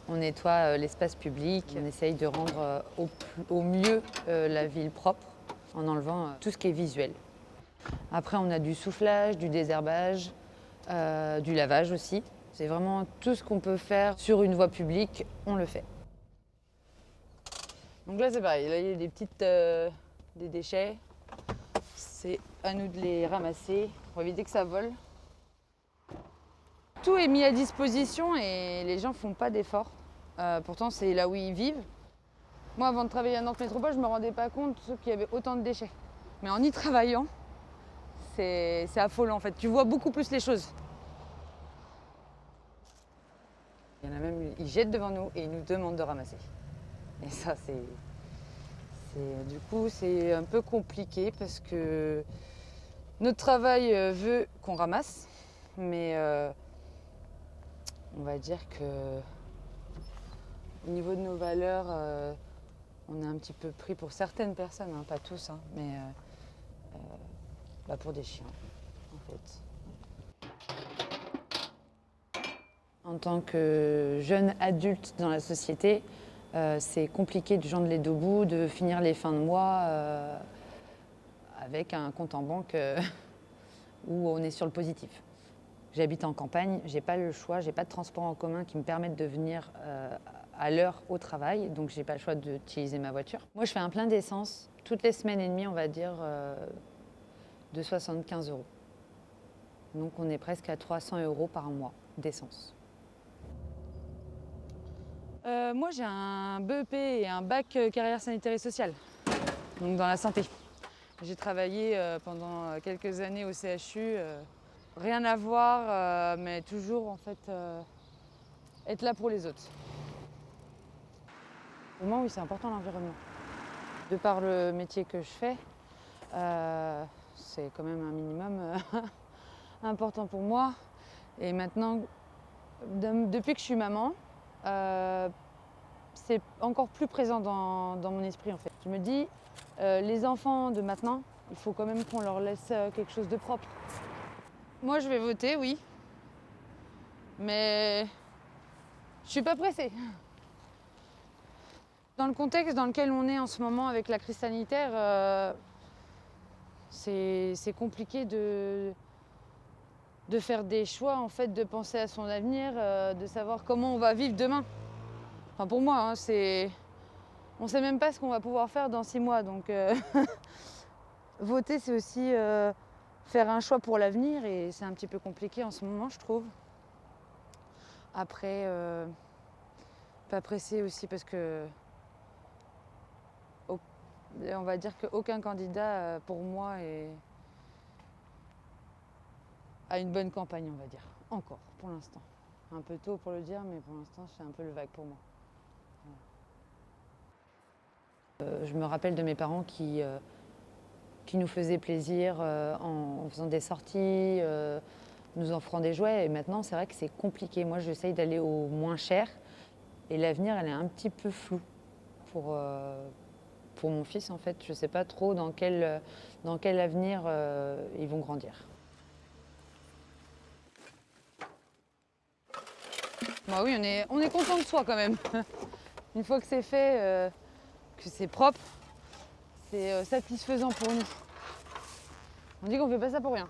On nettoie l'espace public, on essaye de rendre au mieux la ville propre en enlevant tout ce qui est visuel. Après, on a du soufflage, du désherbage, du lavage aussi. C'est vraiment tout ce qu'on peut faire sur une voie publique, on le fait. Donc là, c'est pareil. Là, il y a des déchets. C'est à nous de les ramasser pour éviter que ça vole. Tout est mis à disposition et les gens font pas d'efforts. Pourtant, c'est là où ils vivent. Moi, avant de travailler à Nantes Métropole, je me rendais pas compte qu'il y avait autant de déchets. Mais en y travaillant, c'est affolant en fait. Tu vois beaucoup plus les choses. Il y en a même, ils jettent devant nous et ils nous demandent de ramasser. Et ça, du coup, c'est un peu compliqué parce que notre travail veut qu'on ramasse, mais on va dire que au niveau de nos valeurs, on est un petit peu pris pour certaines personnes, hein, pas tous, hein, mais pour des chiens, en fait. En tant que jeune adulte dans la société, c'est compliqué de joindre les deux bouts, de finir les fins de mois avec un compte en banque où on est sur le positif. J'habite en campagne, j'ai pas le choix, j'ai pas de transport en commun qui me permette de venir à l'heure au travail, donc j'ai pas le choix d'utiliser ma voiture. Moi, je fais un plein d'essence toutes les semaines et demie, on va dire, de 75 €. Donc on est presque à 300 € par mois d'essence. Moi, j'ai un BEP et un bac carrière sanitaire et sociale, donc dans la santé. J'ai travaillé pendant quelques années au CHU. Rien à voir, mais toujours en fait être là pour les autres. Pour moi, oui, c'est important l'environnement. De par le métier que je fais, c'est quand même un minimum important pour moi. Et maintenant, depuis que je suis maman, c'est encore plus présent dans mon esprit en fait. Je me dis, les enfants de maintenant, il faut quand même qu'on leur laisse quelque chose de propre. Moi, je vais voter, oui. Mais je suis pas pressée. Dans le contexte dans lequel on est en ce moment avec la crise sanitaire, c'est compliqué de faire des choix, en fait, de penser à son avenir, de savoir comment on va vivre demain. Enfin, pour moi, hein, on sait même pas ce qu'on va pouvoir faire dans 6 mois. Donc, voter, c'est aussi faire un choix pour l'avenir et c'est un petit peu compliqué en ce moment, je trouve. Après, pas pressé aussi parce que on va dire qu'aucun candidat, pour moi, a une bonne campagne, on va dire. Encore, pour l'instant. Un peu tôt pour le dire, mais pour l'instant, c'est un peu le vague pour moi. Je me rappelle de mes parents qui nous faisaient plaisir en faisant des sorties, nous offrant des jouets. Et maintenant, c'est vrai que c'est compliqué. Moi, j'essaye d'aller au moins cher. Et l'avenir, elle est un petit peu floue pour mon fils, en fait. Je ne sais pas trop dans quel avenir ils vont grandir. Bah oui, on est content de soi quand même. Une fois que c'est fait, que c'est propre, c'est satisfaisant pour nous. On dit qu'on fait pas ça pour rien.